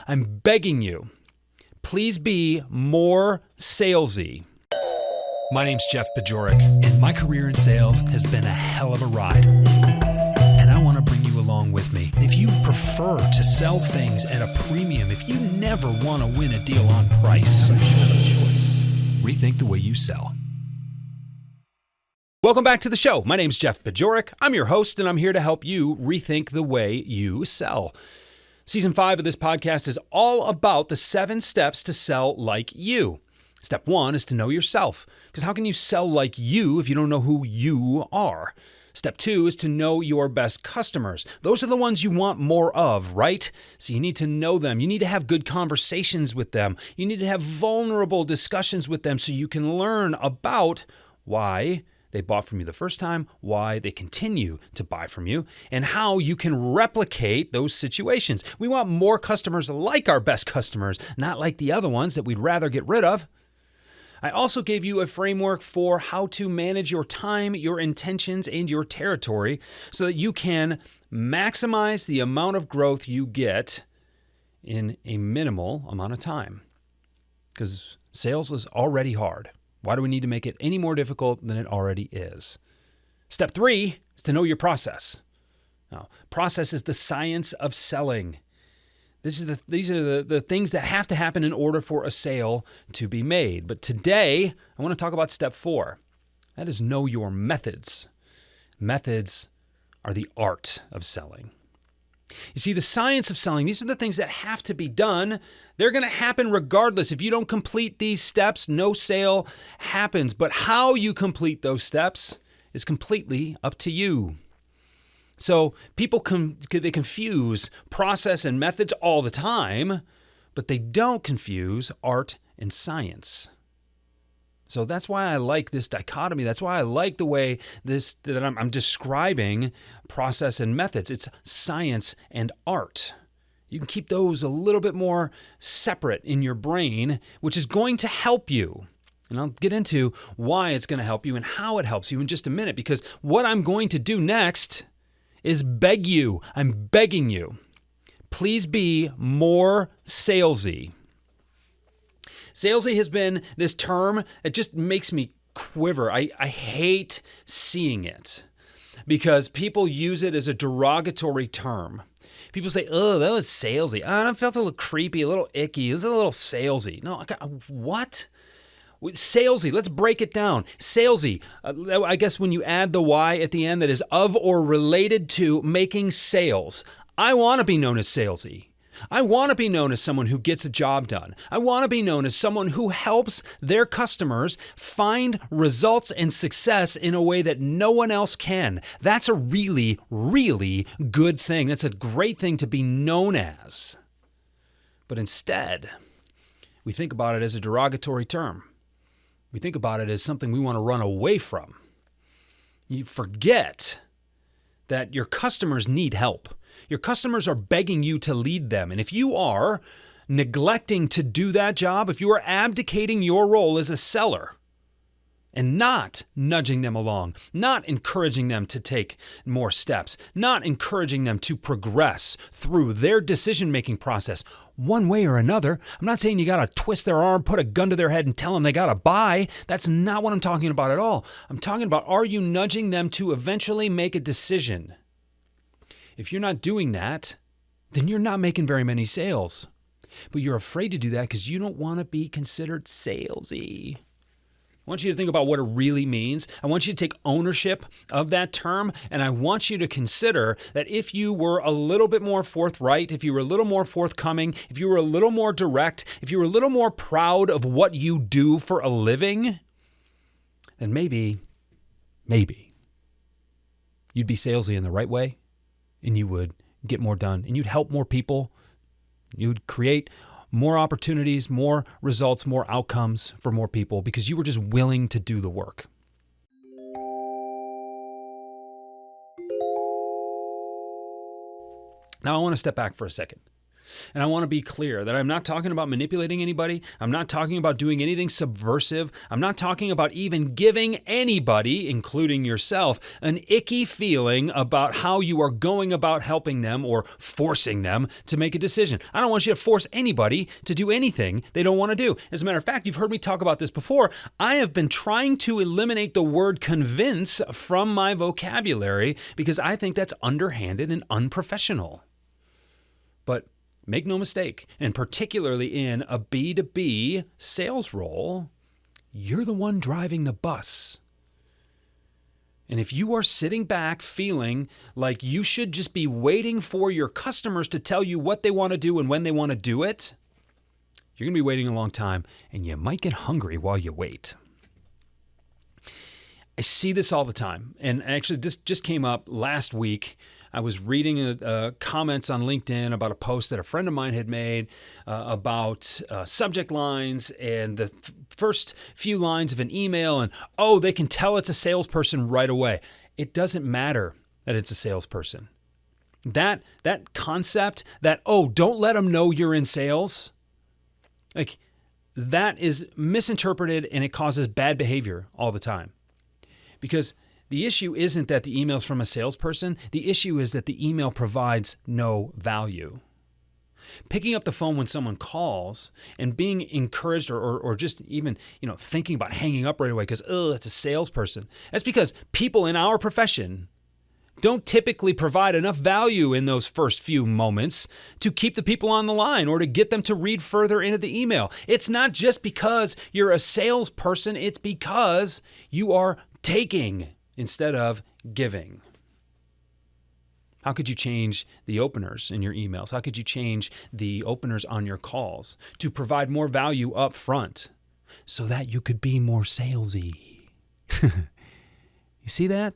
I'm begging you, please be more salesy. My name's Jeff Bajorek, and my career in sales has been a hell of a ride. And I want to bring you along with me. And if you prefer to sell things at a premium, if you never want to win a deal on price, rethink the way you sell. Welcome back to the show. My name's Jeff Bajorek. I'm your host, and I'm here to help you rethink the way you sell. Season 5 of this podcast is all about the 7 steps to sell like you. Step 1 is to know yourself, because how can you sell like you if you don't know who you are? Step 2 is to know your best customers. Those are the ones you want more of, right? So you need to know them. You need to have good conversations with them. You need to have vulnerable discussions with them so you can learn about why they bought from you the first time, why they continue to buy from you, and how you can replicate those situations. We want more customers like our best customers, not like the other ones that we'd rather get rid of. I also gave you a framework for how to manage your time, your intentions, and your territory so that you can maximize the amount of growth you get in a minimal amount of time. Because sales is already hard. Why do we need to make it any more difficult than it already is? Step 3 is to know your process. Now, process is the science of selling. These are the things that have to happen in order for a sale to be made. But today, I want to talk about step 4. That is know your methods. Methods are the art of selling. You see, the science of selling, these are the things that have to be done. They're going to happen regardless. If you don't complete these steps, no sale happens. But how you complete those steps is completely up to you. So people they confuse process and methods all the time, but they don't confuse art and science. So that's why I like this dichotomy. That's why I like the way that I'm describing process and methods. It's science and art. You can keep those a little bit more separate in your brain, which is going to help you. And I'll get into why it's going to help you and how it helps you in just a minute, because what I'm going to do next is beg you. I'm begging you. Please be more salesy. Salesy has been this term that just makes me quiver. I hate seeing it because people use it as a derogatory term. People say, oh, that was salesy. I felt a little creepy, a little icky. It was a little salesy. No, what? Salesy, let's break it down. Salesy, I guess when you add the Y at the end, that is of or related to making sales. I want to be known as salesy. I want to be known as someone who gets a job done. I want to be known as someone who helps their customers find results and success in a way that no one else can. That's a really, really good thing. That's a great thing to be known as. But instead, we think about it as a derogatory term. We think about it as something we want to run away from. You forget that your customers need help. Your customers are begging you to lead them. And if you are neglecting to do that job, if you are abdicating your role as a seller and not nudging them along, not encouraging them to take more steps, not encouraging them to progress through their decision-making process one way or another. I'm not saying you got to twist their arm, put a gun to their head and tell them they got to buy. That's not what I'm talking about at all. I'm talking about, are you nudging them to eventually make a decision? If you're not doing that, then you're not making very many sales. But you're afraid to do that because you don't want to be considered salesy. I want you to think about what it really means. I want you to take ownership of that term, and I want you to consider that if you were a little bit more forthright, if you were a little more forthcoming, if you were a little more direct, if you were a little more proud of what you do for a living, then maybe you'd be salesy in the right way, and you would get more done, and you'd help more people. You would create more opportunities, more results, more outcomes for more people because you were just willing to do the work. Now I want to step back for a second. And I want to be clear that I'm not talking about manipulating anybody. I'm not talking about doing anything subversive. I'm not talking about even giving anybody, including yourself, an icky feeling about how you are going about helping them or forcing them to make a decision. I don't want you to force anybody to do anything they don't want to do. As a matter of fact, you've heard me talk about this before. I have been trying to eliminate the word convince from my vocabulary because I think that's underhanded and unprofessional. But make no mistake, and particularly in a B2B sales role, you're the one driving the bus. And if you are sitting back feeling like you should just be waiting for your customers to tell you what they want to do and when they want to do it, you're going to be waiting a long time, and you might get hungry while you wait. I see this all the time. And actually, this just came up last week. I was reading comments on LinkedIn about a post that a friend of mine had made about subject lines and the first few lines of an email. And, they can tell it's a salesperson right away. It doesn't matter that it's a salesperson. That concept that, don't let them know you're in sales, like that is misinterpreted, and it causes bad behavior all the time. Because the issue isn't that the email's from a salesperson. The issue is that the email provides no value. Picking up the phone when someone calls and being encouraged or just even, thinking about hanging up right away because, that's a salesperson. That's because people in our profession don't typically provide enough value in those first few moments to keep the people on the line or to get them to read further into the email. It's not just because you're a salesperson. It's because you are taking instead of giving. How could you change the openers in your emails? How could you change the openers on your calls to provide more value up front so that you could be more salesy? You see that?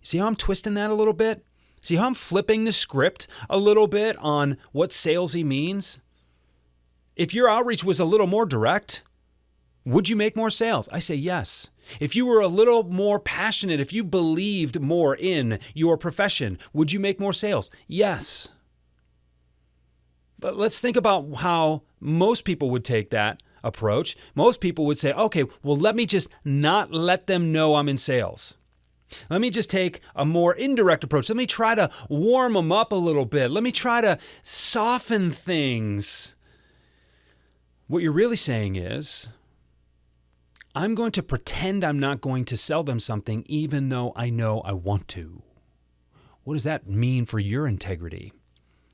See how I'm twisting that a little bit? See how I'm flipping the script a little bit on what salesy means? If your outreach was a little more direct, would you make more sales? I say yes. If you were a little more passionate, if you believed more in your profession, would you make more sales? Yes. But let's think about how most people would take that approach. Most people would say, okay, well, let me just not let them know I'm in sales. Let me just take a more indirect approach. Let me try to warm them up a little bit. Let me try to soften things. What you're really saying is, I'm going to pretend I'm not going to sell them something even though I know I want to. What does that mean for your integrity?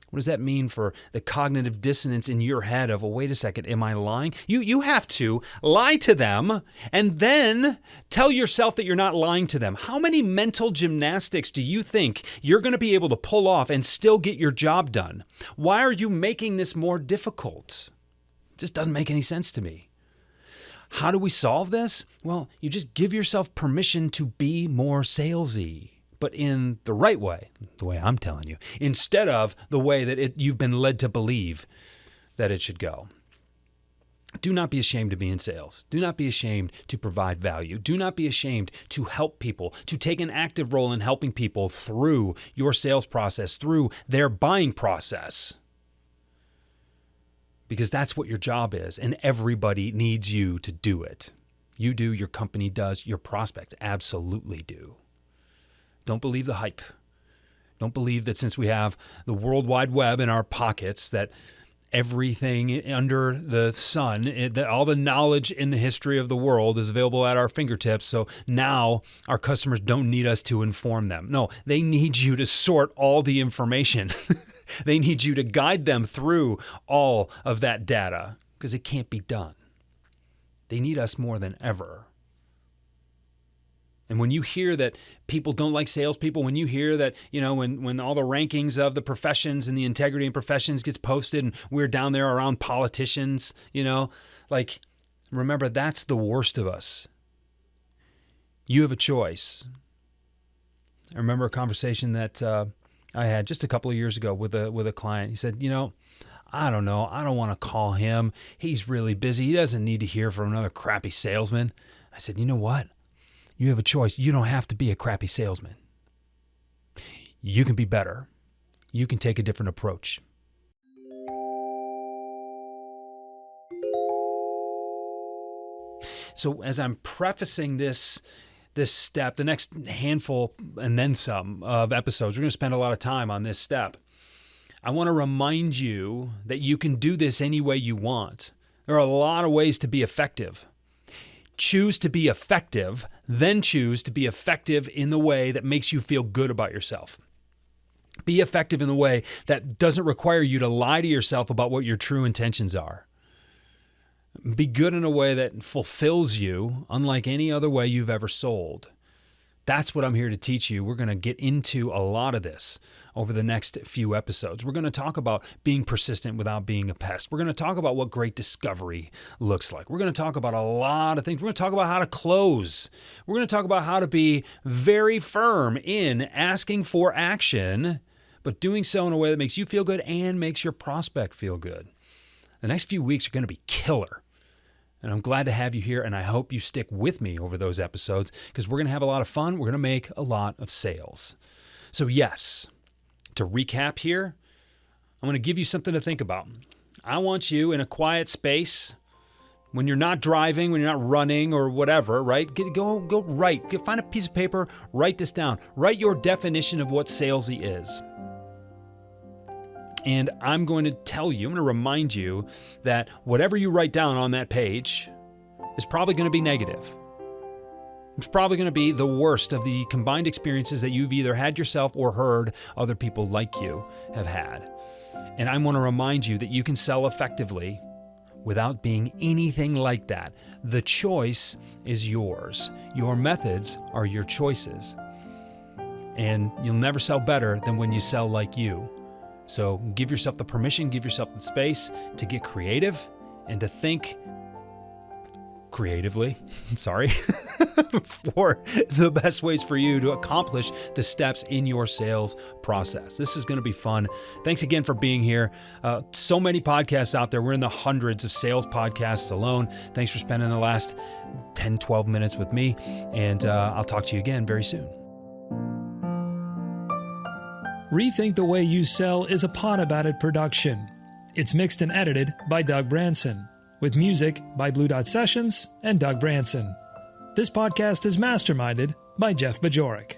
What does that mean for the cognitive dissonance in your head of, wait a second, am I lying? You have to lie to them and then tell yourself that you're not lying to them. How many mental gymnastics do you think you're going to be able to pull off and still get your job done? Why are you making this more difficult? It just doesn't make any sense to me. How do we solve this? Well, you just give yourself permission to be more salesy, but in the right way, the way I'm telling you, instead of the way that you've been led to believe that it should go. Do not be ashamed to be in sales. Do not be ashamed to provide value. Do not be ashamed to help people, to take an active role in helping people through your sales process, through their buying process. Because that's what your job is, and everybody needs you to do it. You do, your company does, your prospects absolutely do. Don't believe the hype. Don't believe that since we have the World Wide Web in our pockets, that everything under the sun, that all the knowledge in the history of the world is available at our fingertips, so now our customers don't need us to inform them. No, they need you to sort all the information. They need you to guide them through all of that data because it can't be done. They need us more than ever. And when you hear that people don't like salespeople, when you hear that, when all the rankings of the professions and the integrity in professions gets posted and we're down there around politicians, remember, that's the worst of us. You have a choice. I remember a conversation that I had just a couple of years ago with a client. He said, I don't know. I don't want to call him. He's really busy. He doesn't need to hear from another crappy salesman. I said, you know what? You have a choice. You don't have to be a crappy salesman. You can be better. You can take a different approach. So as I'm prefacing this step, the next handful and then some of episodes, we're going to spend a lot of time on this step. I want to remind you that you can do this any way you want. There are a lot of ways to be effective. Choose to be effective, then choose to be effective in the way that makes you feel good about yourself. Be effective in the way that doesn't require you to lie to yourself about what your true intentions are. Be good in a way that fulfills you, unlike any other way you've ever sold. That's what I'm here to teach you. We're going to get into a lot of this over the next few episodes. We're going to talk about being persistent without being a pest. We're going to talk about what great discovery looks like. We're going to talk about a lot of things. We're going to talk about how to close. We're going to talk about how to be very firm in asking for action, but doing so in a way that makes you feel good and makes your prospect feel good. The next few weeks are going to be killer. And I'm glad to have you here, and I hope you stick with me over those episodes because we're going to have a lot of fun. We're going to make a lot of sales. So yes, to recap here, I'm going to give you something to think about. I want you in a quiet space when you're not driving, when you're not running or whatever, right? Go write. Find a piece of paper, write this down. Write your definition of what Salesy is. And I'm going to tell you, I'm going to remind you that whatever you write down on that page is probably going to be negative. It's probably going to be the worst of the combined experiences that you've either had yourself or heard other people like you have had. And I want to remind you that you can sell effectively without being anything like that. The choice is yours. Your methods are your choices. And you'll never sell better than when you sell like you. So give yourself the permission, give yourself the space to get creative and to think creatively, for the best ways for you to accomplish the steps in your sales process. This is going to be fun. Thanks again for being here. So many podcasts out there. We're in the hundreds of sales podcasts alone. Thanks for spending the last 10, 12 minutes with me. And I'll talk to you again very soon. Rethink the Way You Sell is a Pod About It production. It's mixed and edited by Doug Branson, with music by Blue Dot Sessions and Doug Branson. This podcast is masterminded by Jeff Bajorek.